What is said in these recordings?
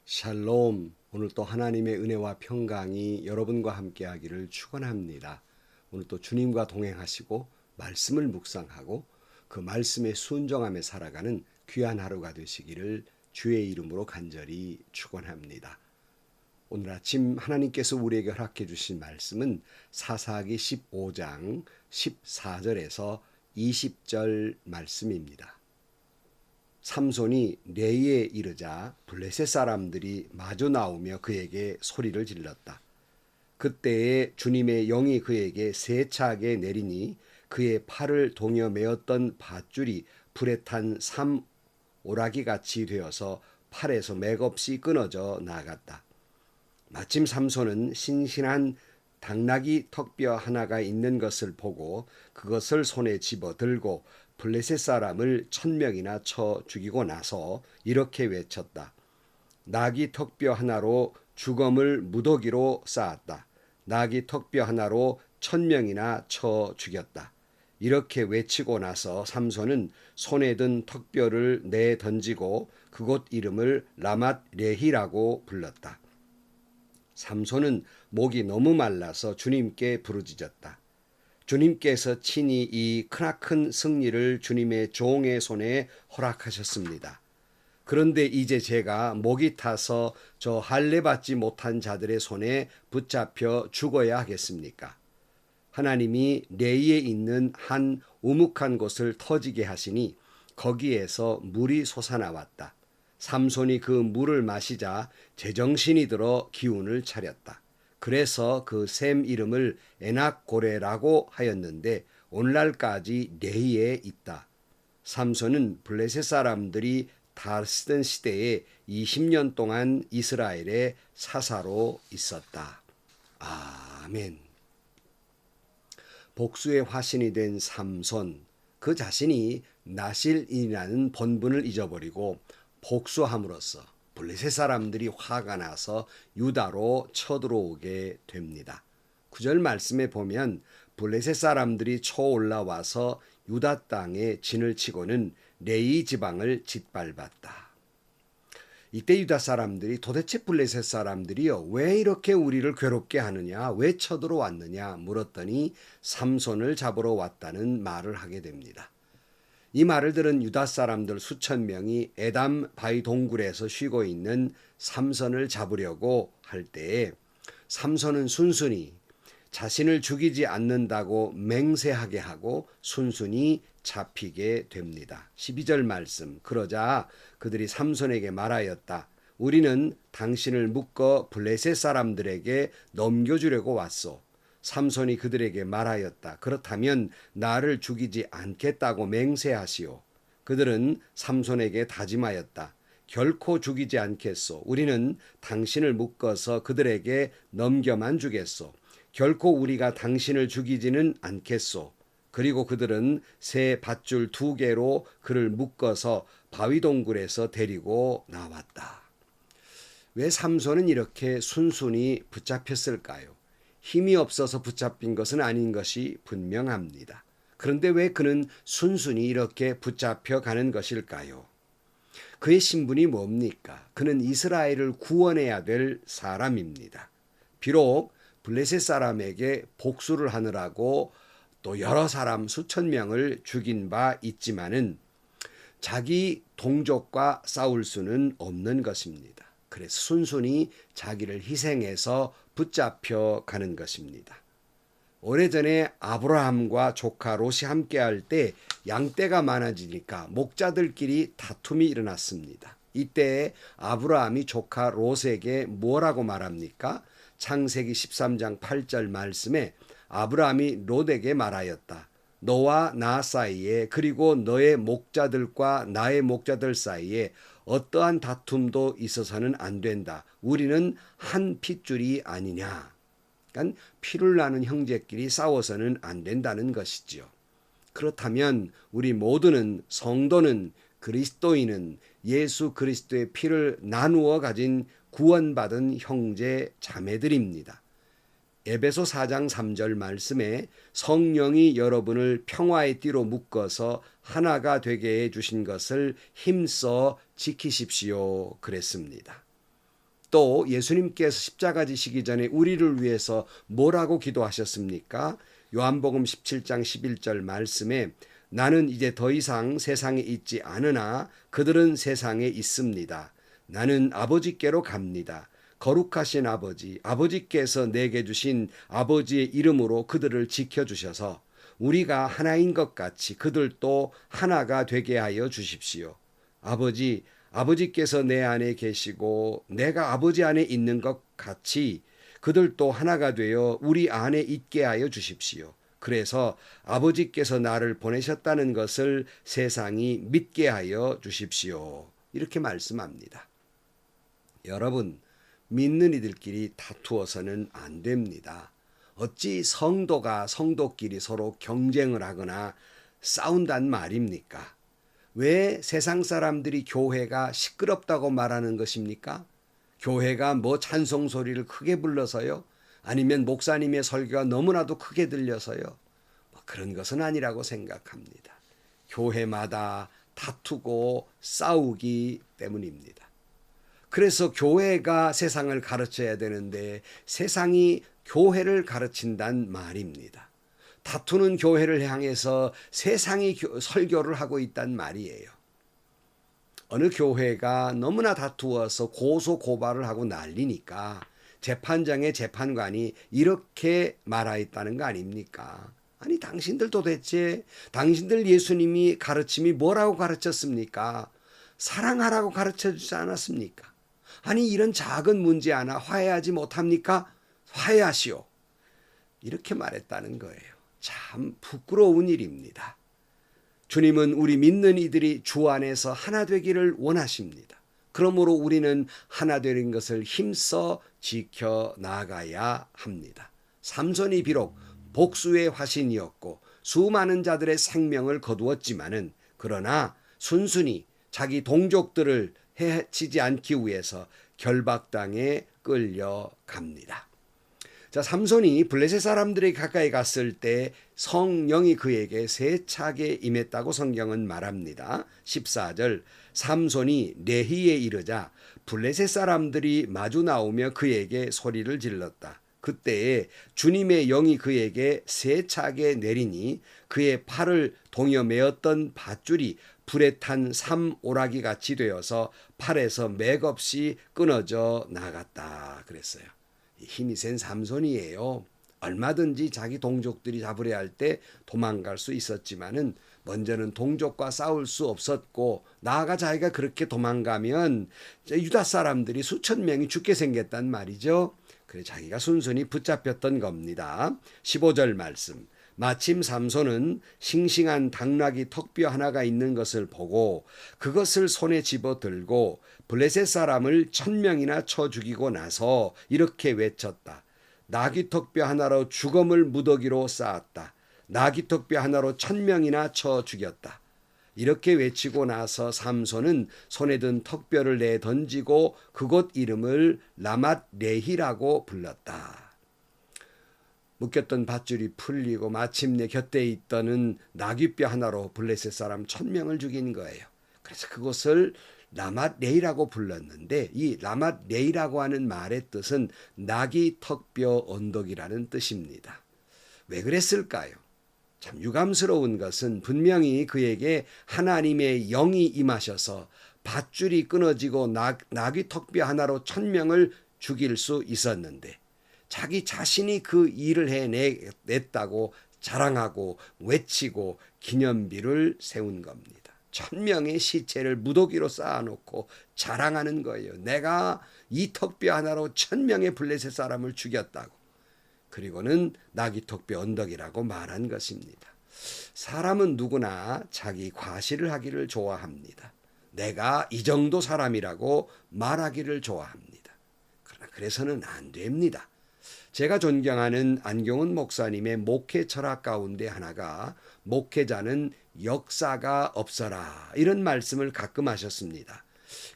샬롬. 오늘 또 하나님의 은혜와 평강이 여러분과 함께 하기를 축원합니다. 오늘 또 주님과 동행하시고 말씀을 묵상하고 그 말씀에 순종하며 살아가는 귀한 하루가 되시기를 주의 이름으로 간절히 축원합니다. 오늘 아침 하나님께서 우리에게 허락해 주신 말씀은 사사기 15장 14절에서 20절 말씀입니다. 삼손이 레이에 이르자 블레셋 사람들이 마주 나오며 그에게 소리를 질렀다. 그때에 주님의 영이 그에게 세차게 내리니 그의 팔을 동여 메었던 밧줄이 불에 탄 오라기같이 되어서 팔에서 맥없이 끊어져 나갔다. 마침 삼손은 신신한 당나귀 턱뼈 하나가 있는 것을 보고 그것을 손에 집어 들고 블레셋 사람을 1000명이나 쳐 죽이고 나서 이렇게 외쳤다. 나귀 턱뼈 하나로 주검을 무더기로 쌓았다. 나귀 턱뼈 하나로 1000명이나 쳐 죽였다. 이렇게 외치고 나서 삼손은 손에 든 턱뼈를 내 던지고 그곳 이름을 라맛 레히라고 불렀다. 삼손은 목이 너무 말라서 주님께 부르짖었다. 주님께서 친히 이 크나큰 승리를 주님의 종의 손에 허락하셨습니다. 그런데 이제 제가 목이 타서 저 할례 받지 못한 자들의 손에 붙잡혀 죽어야 하겠습니까? 하나님이 레이에 있는 한 우묵한 곳을 터지게 하시니 거기에서 물이 솟아나왔다. 삼손이 그 물을 마시자 제정신이 들어 기운을 차렸다. 그래서 그 샘 이름을 에낙고레라고 하였는데 오늘날까지 레이에 있다. 삼손은 블레셋 사람들이 다 쓰던 시대에 20년 동안 이스라엘의 사사로 있었다. 아멘. 복수의 화신이 된 삼손, 그 자신이 나실인이라는 본분을 잊어버리고 복수함으로써 블레셋 사람들이 화가 나서 유다로 쳐들어오게 됩니다. 9절 말씀에 보면 블레셋 사람들이 쳐올라와서 유다 땅에 진을 치고는 레이 지방을 짓밟았다. 이때 유다 사람들이 도대체 블레셋 사람들이요 왜 이렇게 우리를 괴롭게 하느냐, 왜 쳐들어왔느냐 물었더니 삼손을 잡으러 왔다는 말을 하게 됩니다. 이 말을 들은 유다 사람들 수천 명이 에담 바위 동굴에서 쉬고 있는 삼손을 잡으려고 할 때에 삼손은 순순히 자신을 죽이지 않는다고 맹세하게 하고 순순히 잡히게 됩니다. 12절 말씀. 그러자 그들이 삼손에게 말하였다. 우리는 당신을 묶어 블레셋 사람들에게 넘겨주려고 왔소. 삼손이 그들에게 말하였다. 그렇다면 나를 죽이지 않겠다고 맹세하시오. 그들은 삼손에게 다짐하였다. 결코 죽이지 않겠소. 우리는 당신을 묶어서 그들에게 넘겨만 주겠소. 결코 우리가 당신을 죽이지는 않겠소. 그리고 그들은 새 밧줄 2개로 그를 묶어서 바위 동굴에서 데리고 나왔다. 왜 삼손은 이렇게 순순히 붙잡혔을까요? 힘이 없어서 붙잡힌 것은 아닌 것이 분명합니다. 그런데 왜 그는 순순히 이렇게 붙잡혀 가는 것일까요? 그의 신분이 뭡니까? 그는 이스라엘을 구원해야 될 사람입니다. 비록 블레셋 사람에게 복수를 하느라고 또 여러 사람 수천 명을 죽인 바 있지만은 자기 동족과 싸울 수는 없는 것입니다. 그래서 순순히 자기를 희생해서 붙잡혀 가는 것입니다. 오래전에 아브라함과 조카 롯이 함께할 때 양떼가 많아지니까 목자들끼리 다툼이 일어났습니다. 이때 아브라함이 조카 롯에게 뭐라고 말합니까? 창세기 13장 8절 말씀에 아브라함이 롯에게 말하였다. 너와 나 사이에 그리고 너의 목자들과 나의 목자들 사이에 어떠한 다툼도 있어서는 안 된다. 우리는 한 핏줄이 아니냐. 그러니까 피를 나는 형제끼리 싸워서는 안 된다는 것이지요. 그렇다면 우리 모두는 성도는 그리스도인은 예수 그리스도의 피를 나누어 가진 구원받은 형제 자매들입니다. 에베소 4장 3절 말씀에 성령이 여러분을 평화의 띠로 묶어서 하나가 되게 해주신 것을 힘써 지키십시오 그랬습니다. 또 예수님께서 십자가 지시기 전에 우리를 위해서 뭐라고 기도하셨습니까? 요한복음 17장 11절 말씀에 나는 이제 더 이상 세상에 있지 않으나 그들은 세상에 있습니다. 나는 아버지께로 갑니다. 거룩하신 아버지, 아버지께서 내게 주신 아버지의 이름으로 그들을 지켜주셔서 우리가 하나인 것 같이 그들도 하나가 되게 하여 주십시오. 아버지, 아버지께서 내 안에 계시고 내가 아버지 안에 있는 것 같이 그들도 하나가 되어 우리 안에 있게 하여 주십시오. 그래서 아버지께서 나를 보내셨다는 것을 세상이 믿게 하여 주십시오. 이렇게 말씀합니다. 여러분, 믿는 이들끼리 다투어서는 안 됩니다. 어찌 성도가 성도끼리 서로 경쟁을 하거나 싸운단 말입니까? 왜 세상 사람들이 교회가 시끄럽다고 말하는 것입니까? 교회가 뭐 찬송 소리를 크게 불러서요? 아니면 목사님의 설교가 너무나도 크게 들려서요? 뭐 그런 것은 아니라고 생각합니다. 교회마다 다투고 싸우기 때문입니다. 그래서 교회가 세상을 가르쳐야 되는데 세상이 교회를 가르친단 말입니다. 다투는 교회를 향해서 세상이 설교를 하고 있단 말이에요. 어느 교회가 너무나 다투어서 고소 고발을 하고 난리니까 재판장의 재판관이 이렇게 말하였다는 거 아닙니까? 아니 당신들 도대체 당신들 예수님이 가르침이 뭐라고 가르쳤습니까? 사랑하라고 가르쳐주지 않았습니까? 아니 이런 작은 문제 하나 화해하지 못합니까? 화해하시오. 이렇게 말했다는 거예요. 참 부끄러운 일입니다. 주님은 우리 믿는 이들이 주 안에서 하나 되기를 원하십니다. 그러므로 우리는 하나 되는 것을 힘써 지켜나가야 합니다. 삼손이 비록 복수의 화신이었고 수많은 자들의 생명을 거두었지만은 그러나 순순히 자기 동족들을 해치지 않기 위해서 결박당에 끌려갑니다. 자, 삼손이 블레셋 사람들이 가까이 갔을 때 성령이 그에게 세차게 임했다고 성경은 말합니다. 14절 삼손이 레히에 이르자 블레셋 사람들이 마주 나오며 그에게 소리를 질렀다. 그때에 주님의 영이 그에게 세차게 내리니 그의 팔을 동여 메었던 밧줄이 불에 탄 삼오라기 같이 되어서 팔에서 맥없이 끊어져 나갔다 그랬어요. 힘이 센 삼손이에요. 얼마든지 자기 동족들이 잡으려 할 때 도망갈 수 있었지만은 먼저는 동족과 싸울 수 없었고 나아가 자기가 그렇게 도망가면 유다 사람들이 수천 명이 죽게 생겼단 말이죠. 그래 자기가 순순히 붙잡혔던 겁니다. 15절 말씀. 마침 삼손은 싱싱한 당나귀 턱뼈 하나가 있는 것을 보고 그것을 손에 집어들고 블레셋 사람을 1000명이나 쳐 죽이고 나서 이렇게 외쳤다. 나귀 턱뼈 하나로 죽음을 무더기로 쌓았다. 나귀 턱뼈 하나로 1000명이나 쳐 죽였다. 이렇게 외치고 나서 삼손은 손에 든 턱뼈를 내 던지고 그곳 이름을 라맛 레히라고 불렀다. 묶였던 밧줄이 풀리고 마침내 곁에 있던 나귀뼈 하나로 블레셋 사람 1000명을 죽인 거예요. 그래서 그것을 라맛 레이라고 불렀는데 이 라맛 레이라고 하는 말의 뜻은 나귀 턱뼈 언덕이라는 뜻입니다. 왜 그랬을까요? 참 유감스러운 것은 분명히 그에게 하나님의 영이 임하셔서 밧줄이 끊어지고 나귀 턱뼈 하나로 1000명을 죽일 수 있었는데 자기 자신이 그 일을 해냈다고 자랑하고 외치고 기념비를 세운 겁니다. 1000명의 시체를 무더기로 쌓아놓고 자랑하는 거예요. 내가 이 턱뼈 하나로 1000명의 블레셋 사람을 죽였다고. 그리고는 나귀 턱뼈 언덕이라고 말한 것입니다. 사람은 누구나 자기 과시를 하기를 좋아합니다. 내가 이 정도 사람이라고 말하기를 좋아합니다. 그러나 그래서는 안 됩니다. 제가 존경하는 안경훈 목사님의 목회 철학 가운데 하나가 목회자는 역사가 없어라 이런 말씀을 가끔 하셨습니다.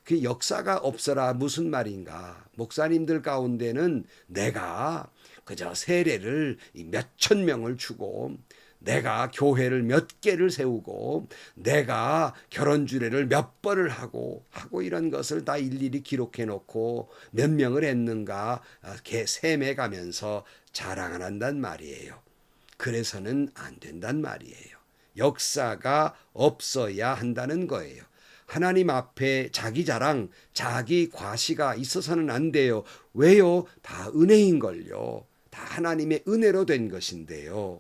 그 역사가 없어라 무슨 말인가? 목사님들 가운데는 내가 그저 세례를 몇천 명을 주고 내가 교회를 몇 개를 세우고 내가 결혼 주례를 몇 번을 하고 이런 것을 다 일일이 기록해 놓고 몇 명을 했는가 세매 가면서 자랑 안 한단 말이에요. 그래서는 안 된단 말이에요. 역사가 없어야 한다는 거예요. 하나님 앞에 자기 자랑, 자기 과시가 있어서는 안 돼요. 왜요? 다 은혜인걸요. 다 하나님의 은혜로 된 것인데요.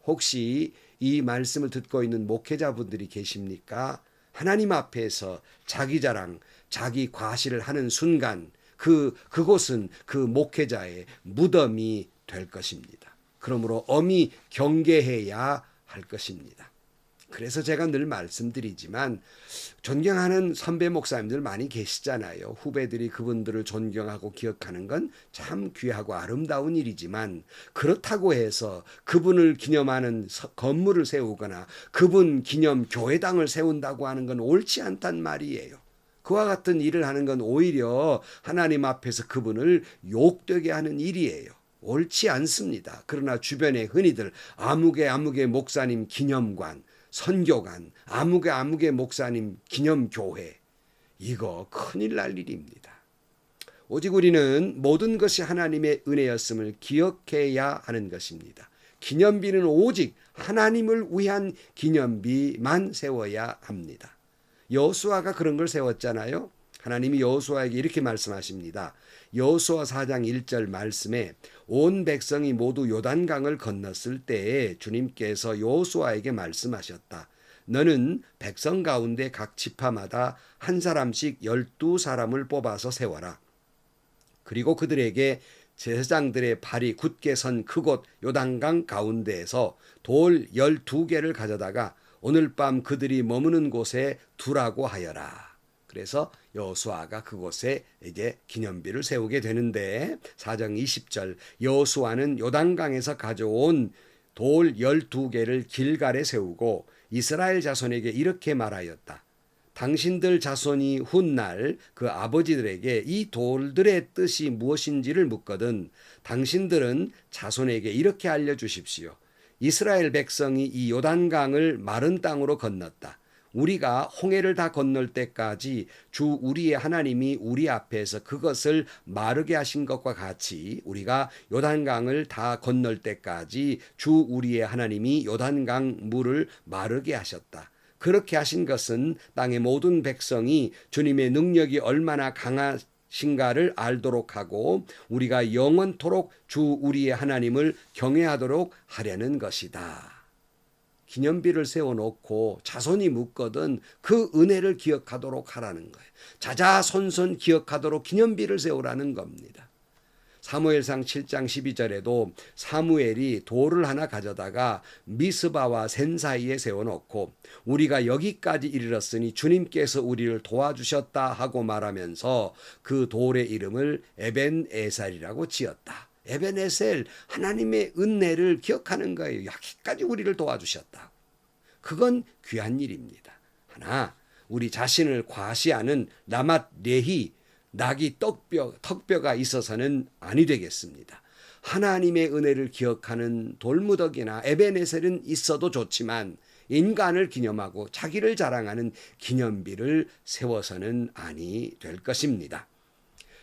혹시 이 말씀을 듣고 있는 목회자분들이 계십니까? 하나님 앞에서 자기 자랑, 자기 과시를 하는 순간 그곳은 그 목회자의 무덤이 될 것입니다. 그러므로 엄히 경계해야 할 것입니다. 그래서 제가 늘 말씀드리지만 존경하는 선배 목사님들 많이 계시잖아요. 후배들이 그분들을 존경하고 기억하는 건 참 귀하고 아름다운 일이지만 그렇다고 해서 그분을 기념하는 건물을 세우거나 그분 기념 교회당을 세운다고 하는 건 옳지 않단 말이에요. 그와 같은 일을 하는 건 오히려 하나님 앞에서 그분을 욕되게 하는 일이에요. 옳지 않습니다. 그러나 주변에 흔히들 아무개 목사님 기념관, 선교관, 아무개 목사님 기념교회, 이거 큰일 날 일입니다. 오직 우리는 모든 것이 하나님의 은혜였음을 기억해야 하는 것입니다. 기념비는 오직 하나님을 위한 기념비만 세워야 합니다. 여호수아가 그런 걸 세웠잖아요. 하나님이 여호수아에게 이렇게 말씀하십니다. 여호수아 4장 1절 말씀에 온 백성이 모두 요단강을 건넜을 때에 주님께서 여호수아에게 말씀하셨다. 너는 백성 가운데 각 지파마다 한 사람씩 12사람을 뽑아서 세워라. 그리고 그들에게 제사장들의 발이 굳게 선 그곳 요단강 가운데에서 돌 12개를 가져다가 오늘 밤 그들이 머무는 곳에 두라고 하여라. 그래서 여호수아가 그곳에 이제 기념비를 세우게 되는데 4장 20절 여호수아는 요단강에서 가져온 돌 12개를 길갈에 세우고 이스라엘 자손에게 이렇게 말하였다. 당신들 자손이 훗날 그 아버지들에게 이 돌들의 뜻이 무엇인지를 묻거든 당신들은 자손에게 이렇게 알려주십시오. 이스라엘 백성이 이 요단강을 마른 땅으로 건넜다. 우리가 홍해를 다 건널 때까지 주 우리의 하나님이 우리 앞에서 그것을 마르게 하신 것과 같이 우리가 요단강을 다 건널 때까지 주 우리의 하나님이 요단강 물을 마르게 하셨다. 그렇게 하신 것은 땅의 모든 백성이 주님의 능력이 얼마나 강하신가를 알도록 하고 우리가 영원토록 주 우리의 하나님을 경외하도록 하려는 것이다. 기념비를 세워놓고 자손이 묻거든 그 은혜를 기억하도록 하라는 거예요. 자자손손 기억하도록 기념비를 세우라는 겁니다. 사무엘상 7장 12절에도 사무엘이 돌을 하나 가져다가 미스바와 센 사이에 세워놓고 우리가 여기까지 이르렀으니 주님께서 우리를 도와주셨다 하고 말하면서 그 돌의 이름을 에벤에살이라고 지었다. 에벤에셀, 하나님의 은혜를 기억하는 거예요. 여기까지 우리를 도와주셨다. 그건 귀한 일입니다. 하나, 우리 자신을 과시하는 라맛 레히, 낙이 턱뼈가 있어서는 아니 되겠습니다. 하나님의 은혜를 기억하는 돌무더기나 에벤에셀은 있어도 좋지만 인간을 기념하고 자기를 자랑하는 기념비를 세워서는 아니 될 것입니다.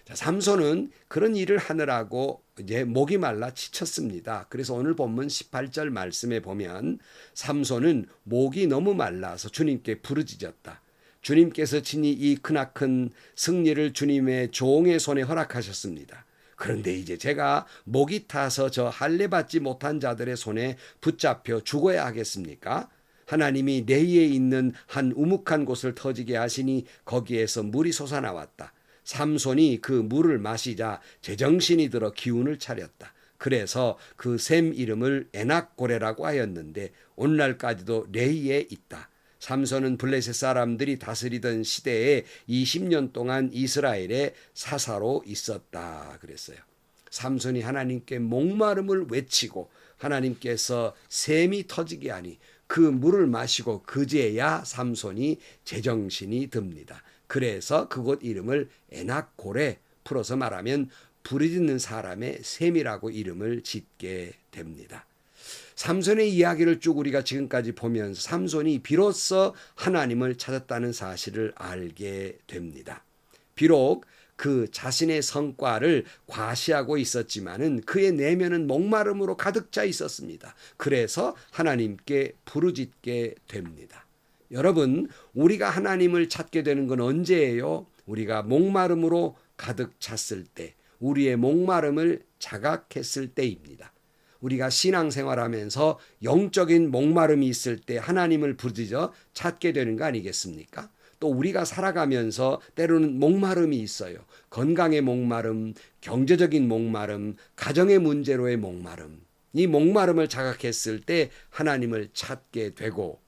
자, 삼손은 그런 일을 하느라고 이제 목이 말라 지쳤습니다. 그래서 오늘 본문 18절 말씀에 보면 삼손은 목이 너무 말라서 주님께 부르짖었다. 주님께서 친히 이 크나큰 승리를 주님의 종의 손에 허락하셨습니다. 그런데 이제 제가 목이 타서 저 할례 받지 못한 자들의 손에 붙잡혀 죽어야 하겠습니까? 하나님이 레히에 있는 한 우묵한 곳을 터지게 하시니 거기에서 물이 솟아나왔다. 삼손이 그 물을 마시자 제정신이 들어 기운을 차렸다. 그래서 그 샘 이름을 에낙고레라고 하였는데 오늘날까지도 레히에 있다. 삼손은 블레셋 사람들이 다스리던 시대에 20년 동안 이스라엘의 사사로 있었다 그랬어요. 삼손이 하나님께 목마름을 외치고 하나님께서 샘이 터지게 하니 그 물을 마시고 그제야 삼손이 제정신이 듭니다. 그래서 그곳 이름을 에낙고레, 풀어서 말하면 부르짖는 사람의 샘이라고 이름을 짓게 됩니다. 삼손의 이야기를 쭉 우리가 지금까지 보면서 삼손이 비로소 하나님을 찾았다는 사실을 알게 됩니다. 비록 그 자신의 성과를 과시하고 있었지만은 그의 내면은 목마름으로 가득 차 있었습니다. 그래서 하나님께 부르짖게 됩니다. 여러분, 우리가 하나님을 찾게 되는 건 언제예요? 우리가 목마름으로 가득 찼을 때, 우리의 목마름을 자각했을 때입니다. 우리가 신앙생활하면서 영적인 목마름이 있을 때 하나님을 부르짖어 찾게 되는 거 아니겠습니까? 또 우리가 살아가면서 때로는 목마름이 있어요. 건강의 목마름, 경제적인 목마름, 가정의 문제로의 목마름. 이 목마름을 자각했을 때 하나님을 찾게 되고,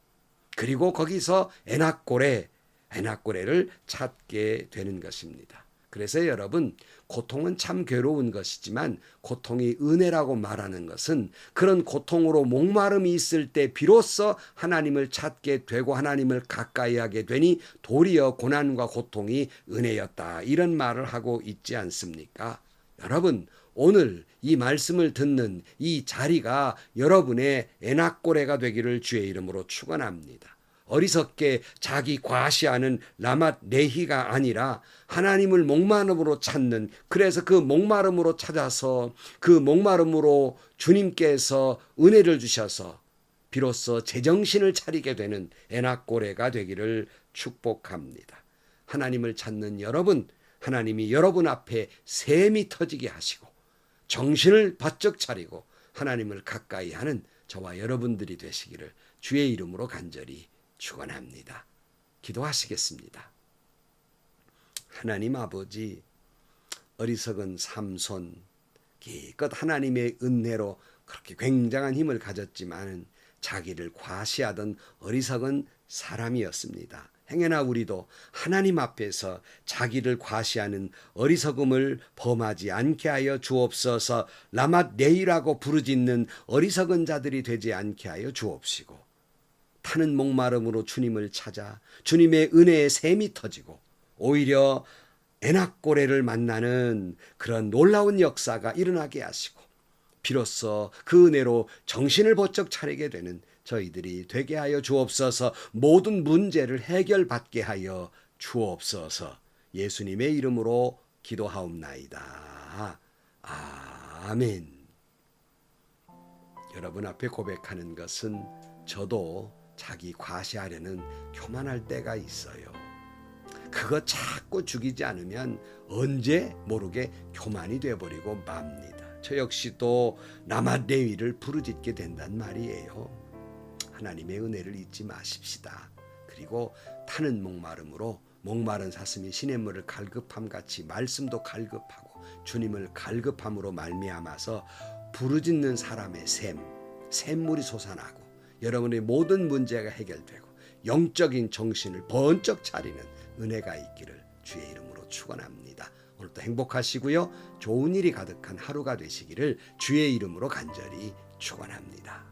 그리고 거기서 에낙고레를 찾게 되는 것입니다. 그래서 여러분, 고통은 참 괴로운 것이지만 고통이 은혜라고 말하는 것은 그런 고통으로 목마름이 있을 때 비로소 하나님을 찾게 되고 하나님을 가까이 하게 되니 도리어 고난과 고통이 은혜였다. 이런 말을 하고 있지 않습니까? 여러분, 오늘 이 말씀을 듣는 이 자리가 여러분의 에낙고레가 되기를 주의 이름으로 축원합니다. 어리석게 자기 과시하는 라맛 레히가 아니라 하나님을 목마름으로 찾는, 그래서 그 목마름으로 찾아서 그 목마름으로 주님께서 은혜를 주셔서 비로소 제정신을 차리게 되는 에낙고레가 되기를 축복합니다. 하나님을 찾는 여러분, 하나님이 여러분 앞에 샘이 터지게 하시고 정신을 바짝 차리고 하나님을 가까이 하는 저와 여러분들이 되시기를 주의 이름으로 간절히 축원합니다. 기도하시겠습니다. 하나님 아버지, 어리석은 삼손, 기껏 하나님의 은혜로 그렇게 굉장한 힘을 가졌지만 자기를 과시하던 어리석은 사람이었습니다. 행여나 우리도 하나님 앞에서 자기를 과시하는 어리석음을 범하지 않게 하여 주옵소서. 라맛 레이라고 부르짖는 어리석은 자들이 되지 않게 하여 주옵시고, 타는 목마름으로 주님을 찾아 주님의 은혜의 샘이 터지고 오히려 에낙고레를 만나는 그런 놀라운 역사가 일어나게 하시고 비로소 그 은혜로 정신을 번쩍 차리게 되는 저희들이 되게 하여 주옵소서. 모든 문제를 해결받게 하여 주옵소서. 예수님의 이름으로 기도하옵나이다. 아멘. 여러분 앞에 고백하는 것은 저도 자기 과시하려는 교만할 때가 있어요. 그거 자꾸 죽이지 않으면 언제 모르게 교만이 되어버리고 맙니다. 저 역시도 라맛 레위를 부르짖게 된단 말이에요. 하나님의 은혜를 잊지 마십시다. 그리고 타는 목마름으로 목마른 사슴이 시냇물을 갈급함같이 말씀도 갈급하고 주님을 갈급함으로 말미암아서 부르짖는 사람의 샘물이 솟아나고 여러분의 모든 문제가 해결되고 영적인 정신을 번쩍 차리는 은혜가 있기를 주의 이름으로 축원합니다. 오늘도 행복하시고요. 좋은 일이 가득한 하루가 되시기를 주의 이름으로 간절히 축원합니다.